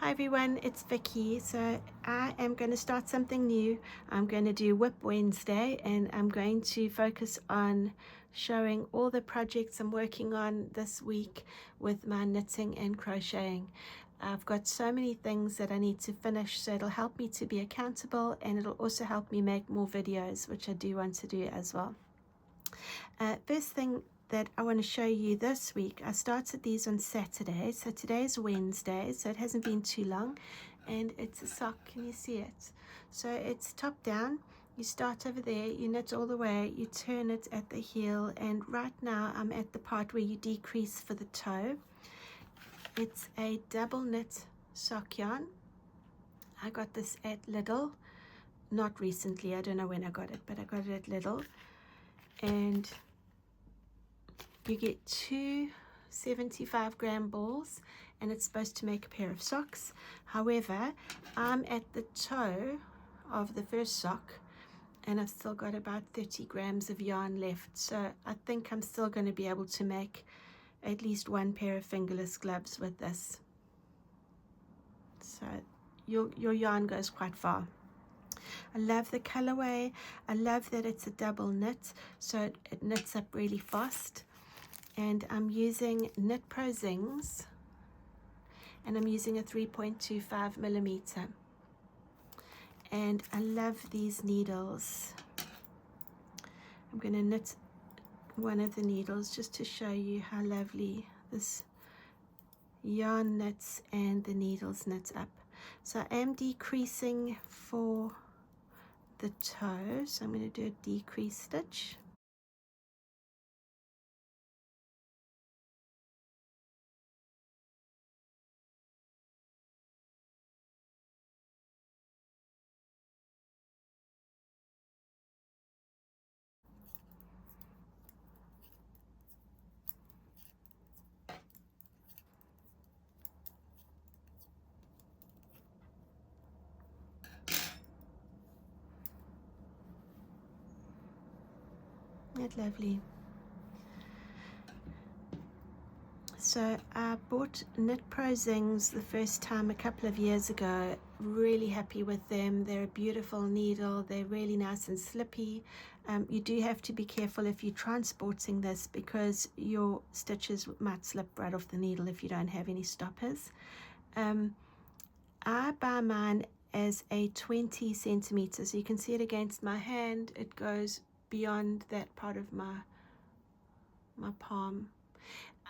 Hi everyone, it's Vicky. So I am going to start something new. I'm going to do WIP Wednesday, and I'm going to focus on showing all the projects I'm working on this week with my knitting and crocheting. I've got so many things that I need to finish, so it'll help me to be accountable, and it'll also help me make more videos, which I do want to do as well. First thing that I want to show you this week, I started these on Saturday, so today's Wednesday, so it hasn't been too long, and it's a sock. Can you see it? So it's top down. You start over there, you knit all the way, you turn it at the heel, and right now I'm at the part where you decrease for the toe. It's a double knit sock yarn. I got this at Lidl, not recently, I don't know when I got it, but I got it at Lidl. And you get two 75-gram balls, and it's supposed to make a pair of socks. However, I'm at the toe of the first sock, and I've still got about 30 grams of yarn left, so I think I'm still going to be able to make at least one pair of fingerless gloves with this. So your yarn goes quite far. I love the colorway. I love that it's a double knit, so it knits up really fast. And I'm using Knit Pro Zings, and I'm using a 3.25 millimeter. And I love these needles. I'm going to knit one of the needles just to show you how lovely this yarn knits and the needles knit up. So I am decreasing for the toe, so I'm going to do a decrease stitch. Isn't that lovely? So I bought Knit Pro Zings the first time a couple of years ago. Really happy with them. They're a beautiful needle. They're really nice and slippy. You do have to be careful if you're transporting this, because your stitches might slip right off the needle if you don't have any stoppers. I buy mine as a 20 centimeters. So you can see it against my hand. It goes beyond that part of my palm.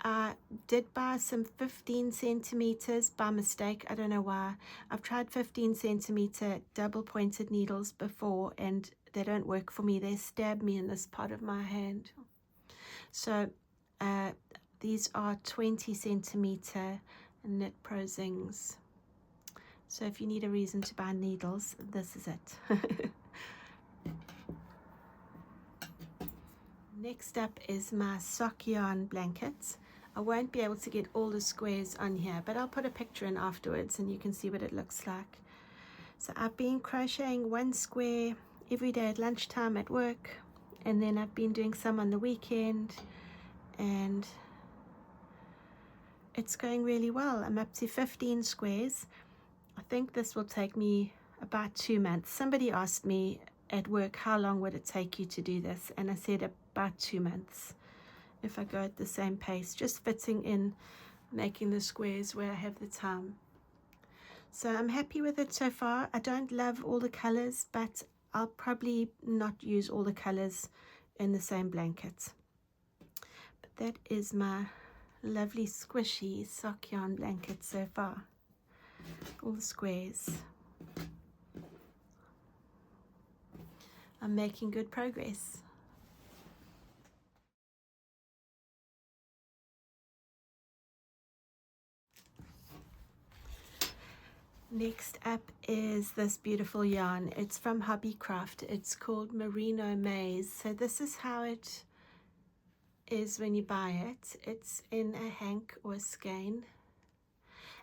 I did buy some 15 centimeters by mistake. I don't know why. I've tried 15 centimeter double pointed needles before, and they don't work for me. They stab me in this part of my hand. So these are 20 centimeter Knit Pro Zings. So if you need a reason to buy needles, this is it. Next up is my sock yarn blankets. I won't be able to get all the squares on here, but I'll put a picture in afterwards and you can see what it looks like. So I've been crocheting one square every day at lunchtime at work, and then I've been doing some on the weekend, and it's going really well. I'm up to 15 squares. I think this will take me about 2 months. Somebody asked me at work, how long would it take you to do this? And I said about 2 months. If I go at the same pace, just fitting in, making the squares where I have the time. So I'm happy with it so far. I don't love all the colors, but I'll probably not use all the colors in the same blanket. But that is my lovely squishy sock yarn blanket so far. All the squares. I'm making good progress. Next up is this beautiful yarn. It's from Hobbycraft. It's called Merino Maize. So this is how it is when you buy it. It's in a hank or a skein.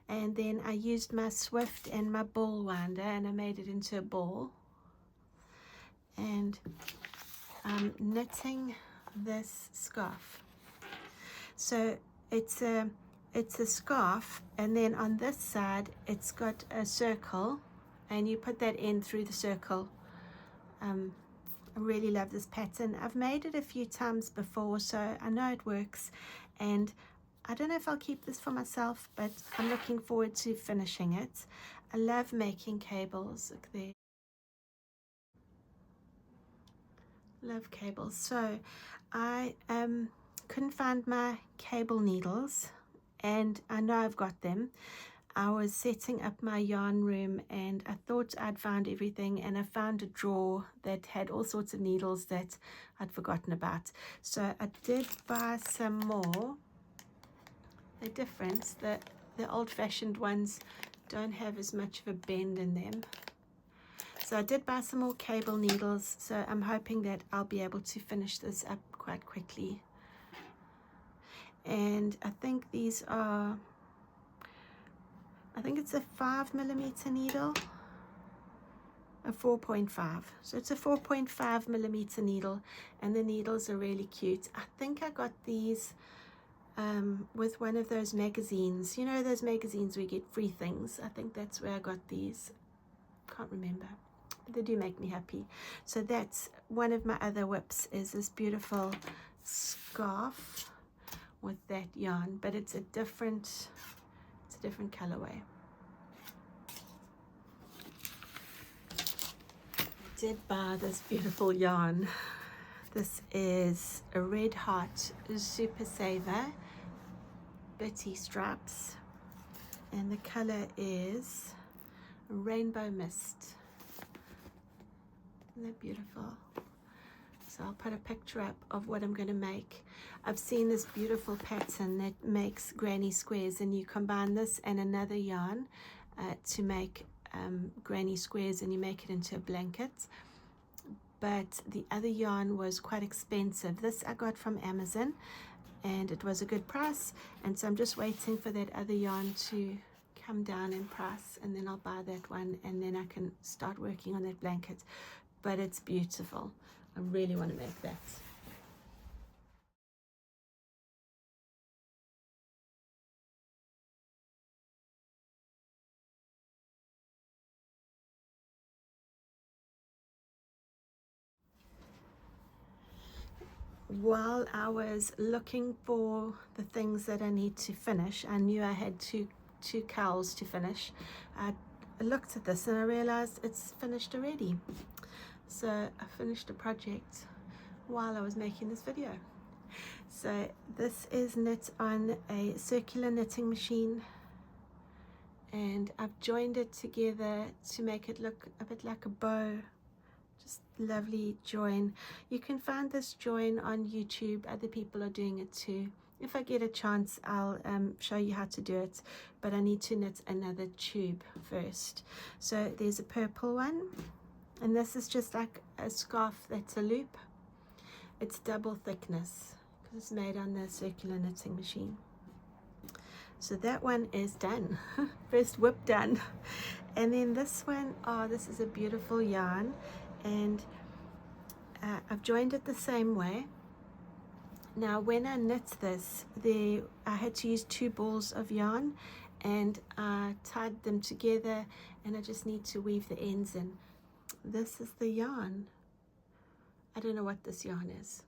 And then I used my Swift and my ball winder, and I made it into a ball. And I'm knitting this scarf. So it's a it's a scarf, and then on this side it's got a circle, and you put that in through the circle. I really love this pattern. I've made it a few times before, so I know it works, and I don't know if I'll keep this for myself, but I'm looking forward to finishing it. I love making cables. Look there. Love cables. So I couldn't find my cable needles, and I know I've got them. I was setting up my yarn room and I thought I'd found everything, and I found a drawer that had all sorts of needles that I'd forgotten about. So I did buy some more. The difference, the old-fashioned ones don't have as much of a bend in them. So I did buy some more cable needles, so I'm hoping that I'll be able to finish this up quite quickly. And I think these are, I think it's a 5mm needle, a 4.5. So it's a 4.5mm needle, and the needles are really cute. I think I got these with one of those magazines. You know those magazines where you get free things? I think that's where I got these. Can't remember. But they do make me happy. So that's one of my other WIPs, is this beautiful scarf with that yarn, but it's a different colorway. I did buy this beautiful yarn. This is a Red Heart Super Saver Bitty Stripes, and the color is Rainbow Mist. Isn't that beautiful? So I'll put a picture up of what I'm going to make. I've seen this beautiful pattern that makes granny squares, and you combine this and another yarn to make granny squares, and you make it into a blanket. But the other yarn was quite expensive. This I got from Amazon, and it was a good price, and so I'm just waiting for that other yarn to come down in price, and then I'll buy that one, and then I can start working on that blanket. But it's beautiful. I really want to make that. While I was looking for the things that I need to finish, I knew I had two cowls to finish. I looked at this and I realized it's finished already. So I finished the project while I was making this video. So this is knit on a circular knitting machine, and I've joined it together to make it look a bit like a bow. Just lovely join. You can find this join on YouTube. Other people are doing it too. If I get a chance, I'll show you how to do it, but I need to knit another tube first. So there's a purple one, and this is just like a scarf that's a loop. It's double thickness because it's made on the circular knitting machine. So that one is done. First WIP done. And then this one, oh, this is a beautiful yarn, and I've joined it the same way. Now when I knit this, I had to use 2 balls of yarn, and I tied them together, and I just need to weave the ends in. This is the yarn. I don't know what this yarn is.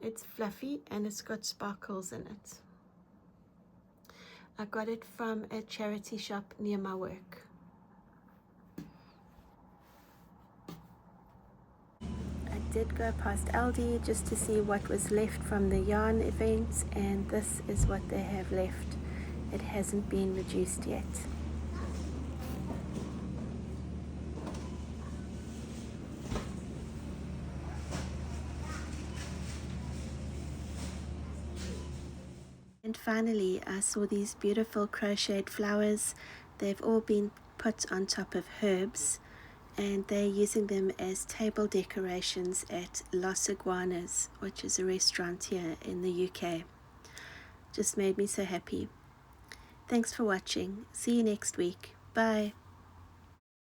It's fluffy and it's got sparkles in it. I got it from a charity shop near my work. I did go past Aldi just to see what was left from the yarn event, and this is what they have left. It hasn't been reduced yet. And finally, I saw these beautiful crocheted flowers. They've all been put on top of herbs, and they're using them as table decorations at Los Iguanas, which is a restaurant here in the UK. Just made me so happy. Thanks for watching. See you next week. Bye.